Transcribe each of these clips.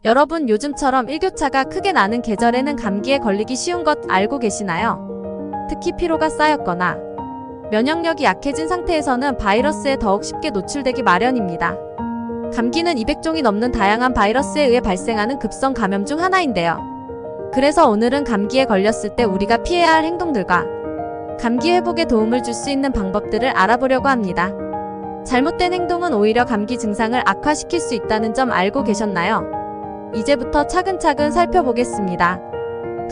여러분 요즘처럼 일교차가 크게 나는 계절에는 감기에 걸리기 쉬운 것 알고 계시나요? 특히 피로가 쌓였거나 면역력이 약해진 상태에서는 바이러스에 더욱 쉽게 노출되기 마련입니다. 감기는 200종이 넘는 다양한 바이러스에 의해 발생하는 급성 감염 중 하나인데요. 그래서 오늘은 감기에 걸렸을 때 우리가 피해야 할 행동들과 감기 회복에 도움을 줄 수 있는 방법들을 알아보려고 합니다. 잘못된 행동은 오히려 감기 증상을 악화시킬 수 있다는 점 알고 계셨나요? 이제부터 차근차근 살펴보겠습니다.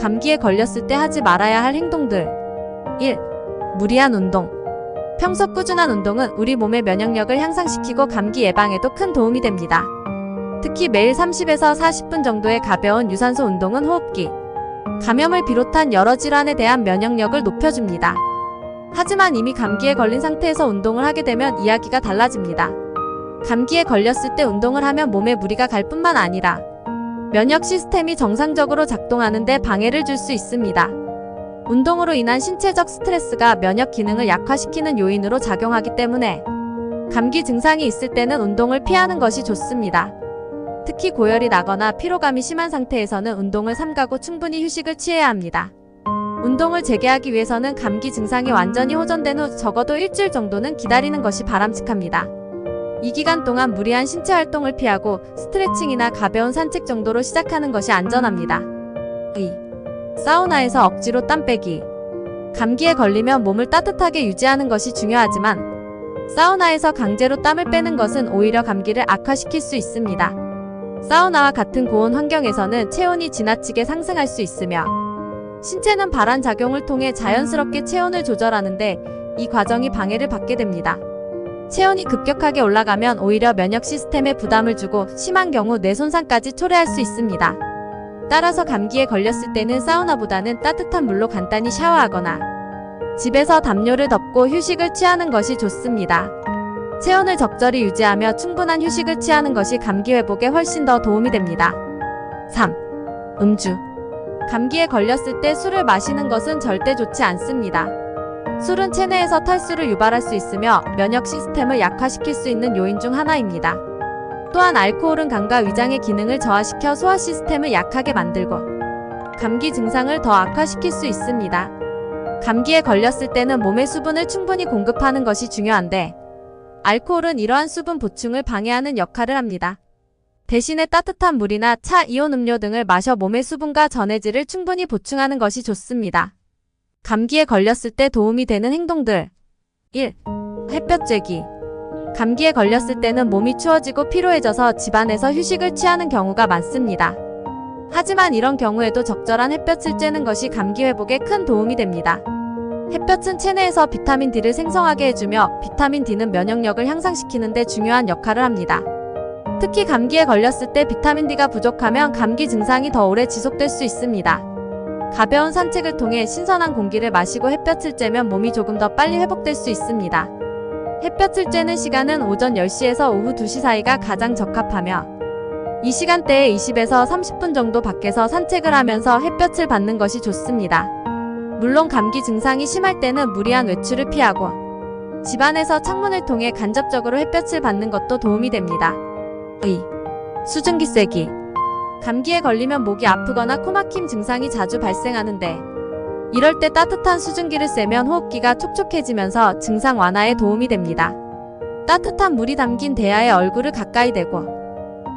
감기에 걸렸을 때 하지 말아야 할 행동들. 1. 무리한 운동. 평소 꾸준한 운동은 우리 몸의 면역력을 향상시키고 감기 예방에도 큰 도움이 됩니다. 특히 매일 30에서 40분 정도의 가벼운 유산소 운동은 호흡기, 감염을 비롯한 여러 질환에 대한 면역력을 높여줍니다. 하지만 이미 감기에 걸린 상태에서 운동을 하게 되면 이야기가 달라집니다. 감기에 걸렸을 때 운동을 하면 몸에 무리가 갈 뿐만 아니라 면역 시스템이 정상적으로 작동하는 데 방해를 줄 수 있습니다. 운동으로 인한 신체적 스트레스가 면역 기능을 약화시키는 요인으로 작용하기 때문에 감기 증상이 있을 때는 운동을 피하는 것이 좋습니다. 특히 고열이 나거나 피로감이 심한 상태에서는 운동을 삼가고 충분히 휴식을 취해야 합니다. 운동을 재개하기 위해서는 감기 증상이 완전히 호전된 후 적어도 일주일 정도는 기다리는 것이 바람직합니다. 이 기간 동안 무리한 신체 활동을 피하고 스트레칭이나 가벼운 산책 정도로 시작하는 것이 안전합니다. 2. 사우나에서 억지로 땀 빼기. 감기에 걸리면 몸을 따뜻하게 유지하는 것이 중요하지만 사우나에서 강제로 땀을 빼는 것은 오히려 감기를 악화시킬 수 있습니다. 사우나와 같은 고온 환경에서는 체온이 지나치게 상승할 수 있으며 신체는 발한 작용을 통해 자연스럽게 체온을 조절하는데 이 과정이 방해를 받게 됩니다. 체온이 급격하게 올라가면 오히려 면역 시스템에 부담을 주고 심한 경우 뇌 손상까지 초래할 수 있습니다. 따라서 감기에 걸렸을 때는 사우나보다는 따뜻한 물로 간단히 샤워하거나 집에서 담요를 덮고 휴식을 취하는 것이 좋습니다. 체온을 적절히 유지하며 충분한 휴식을 취하는 것이 감기 회복에 훨씬 더 도움이 됩니다. 3. 음주. 감기에 걸렸을 때 술을 마시는 것은 절대 좋지 않습니다. 술은 체내에서 탈수를 유발할 수 있으며 면역 시스템을 약화시킬 수 있는 요인 중 하나입니다. 또한 알코올은 간과 위장의 기능을 저하시켜 소화 시스템을 약하게 만들고 감기 증상을 더 악화시킬 수 있습니다. 감기에 걸렸을 때는 몸에 수분을 충분히 공급하는 것이 중요한데 알코올은 이러한 수분 보충을 방해하는 역할을 합니다. 대신에 따뜻한 물이나 차, 이온 음료 등을 마셔 몸의 수분과 전해질을 충분히 보충하는 것이 좋습니다. 감기에 걸렸을 때 도움이 되는 행동들. 1. 햇볕 쬐기. 감기에 걸렸을 때는 몸이 추워지고 피로해져서 집안에서 휴식을 취하는 경우가 많습니다. 하지만 이런 경우에도 적절한 햇볕을 쬐는 것이 감기 회복에 큰 도움이 됩니다. 햇볕은 체내에서 비타민 D를 생성하게 해주며 비타민 D는 면역력을 향상시키는 데 중요한 역할을 합니다. 특히 감기에 걸렸을 때 비타민 D가 부족하면 감기 증상이 더 오래 지속될 수 있습니다. 가벼운 산책을 통해 신선한 공기를 마시고 햇볕을 쬐면 몸이 조금 더 빨리 회복될 수 있습니다. 햇볕을 쬐는 시간은 오전 10시에서 오후 2시 사이가 가장 적합하며 이 시간대에 20에서 30분 정도 밖에서 산책을 하면서 햇볕을 받는 것이 좋습니다. 물론 감기 증상이 심할 때는 무리한 외출을 피하고 집안에서 창문을 통해 간접적으로 햇볕을 받는 것도 도움이 됩니다. 2. 수증기 쐬기. 감기에 걸리면 목이 아프거나 코막힘 증상이 자주 발생하는데 이럴 때 따뜻한 수증기를 쐬면 호흡기가 촉촉해지면서 증상 완화에 도움이 됩니다. 따뜻한 물이 담긴 대야에 얼굴을 가까이 대고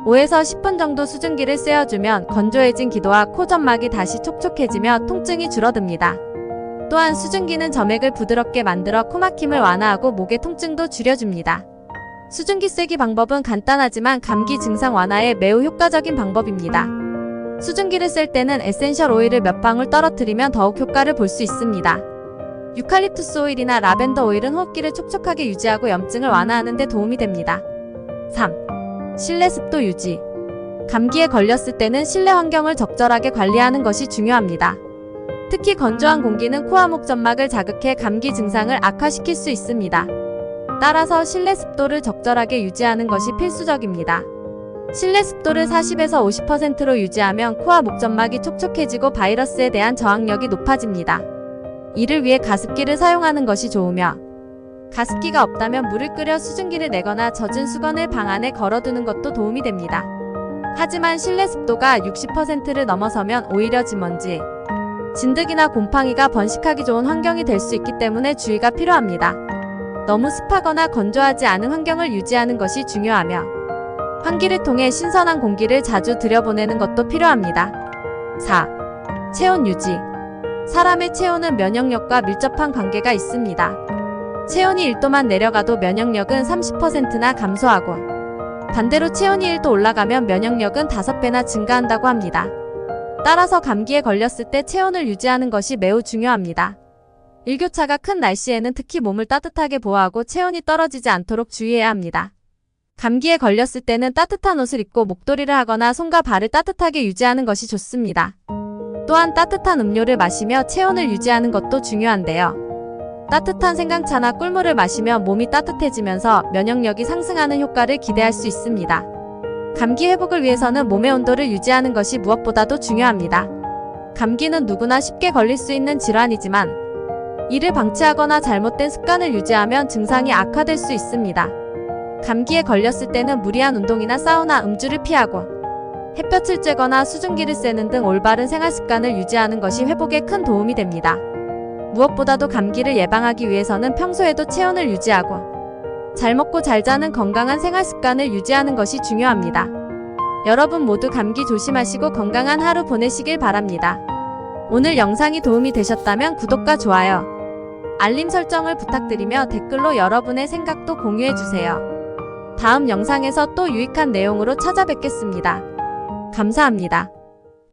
5에서 10분 정도 수증기를 쐬어주면 건조해진 기도와 코 점막이 다시 촉촉해지며 통증이 줄어듭니다. 또한 수증기는 점액을 부드럽게 만들어 코막힘을 완화하고 목의 통증도 줄여줍니다. 수증기 쐬기 방법은 간단하지만 감기 증상 완화에 매우 효과적인 방법입니다. 수증기를 쐴 때는 에센셜 오일을 몇 방울 떨어뜨리면 더욱 효과를 볼 수 있습니다. 유칼립투스 오일이나 라벤더 오일은 호흡기를 촉촉하게 유지하고 염증을 완화하는 데 도움이 됩니다. 3. 실내 습도 유지. 감기에 걸렸을 때는 실내 환경을 적절하게 관리하는 것이 중요합니다. 특히 건조한 공기는 코와 목 점막을 자극해 감기 증상을 악화시킬 수 있습니다. 따라서 실내 습도를 적절하게 유지하는 것이 필수적입니다. 실내 습도를 40에서 50%로 유지하면 코와 목 점막이 촉촉해지고 바이러스에 대한 저항력이 높아집니다. 이를 위해 가습기를 사용하는 것이 좋으며 가습기가 없다면 물을 끓여 수증기를 내거나 젖은 수건을 방 안에 걸어두는 것도 도움이 됩니다. 하지만 실내 습도가 60%를 넘어서면 오히려 진먼지, 진드기나 곰팡이가 번식하기 좋은 환경이 될 수 있기 때문에 주의가 필요합니다. 너무 습하거나 건조하지 않은 환경을 유지하는 것이 중요하며 환기를 통해 신선한 공기를 자주 들여보내는 것도 필요합니다. 4. 체온 유지. 사람의 체온은 면역력과 밀접한 관계가 있습니다. 체온이 1도만 내려가도 면역력은 30%나 감소하고 반대로 체온이 1도 올라가면 면역력은 5배나 증가한다고 합니다. 따라서 감기에 걸렸을 때 체온을 유지하는 것이 매우 중요합니다. 일교차가 큰 날씨에는 특히 몸을 따뜻하게 보호하고 체온이 떨어지지 않도록 주의해야 합니다. 감기에 걸렸을 때는 따뜻한 옷을 입고 목도리를 하거나 손과 발을 따뜻하게 유지하는 것이 좋습니다. 또한 따뜻한 음료를 마시며 체온을 유지하는 것도 중요한데요. 따뜻한 생강차나 꿀물을 마시면 몸이 따뜻해지면서 면역력이 상승하는 효과를 기대할 수 있습니다. 감기 회복을 위해서는 몸의 온도를 유지하는 것이 무엇보다도 중요합니다. 감기는 누구나 쉽게 걸릴 수 있는 질환이지만 이를 방치하거나 잘못된 습관을 유지하면 증상이 악화될 수 있습니다. 감기에 걸렸을 때는 무리한 운동이나 사우나, 음주를 피하고 햇볕을 쬐거나 수증기를 쐬는 등 올바른 생활 습관을 유지하는 것이 회복에 큰 도움이 됩니다. 무엇보다도 감기를 예방하기 위해서는 평소에도 체온을 유지하고 잘 먹고 잘 자는 건강한 생활 습관을 유지하는 것이 중요합니다. 여러분 모두 감기 조심하시고 건강한 하루 보내시길 바랍니다. 오늘 영상이 도움이 되셨다면 구독과 좋아요, 알림 설정을 부탁드리며 댓글로 여러분의 생각도 공유해주세요. 다음 영상에서 또 유익한 내용으로 찾아뵙겠습니다. 감사합니다.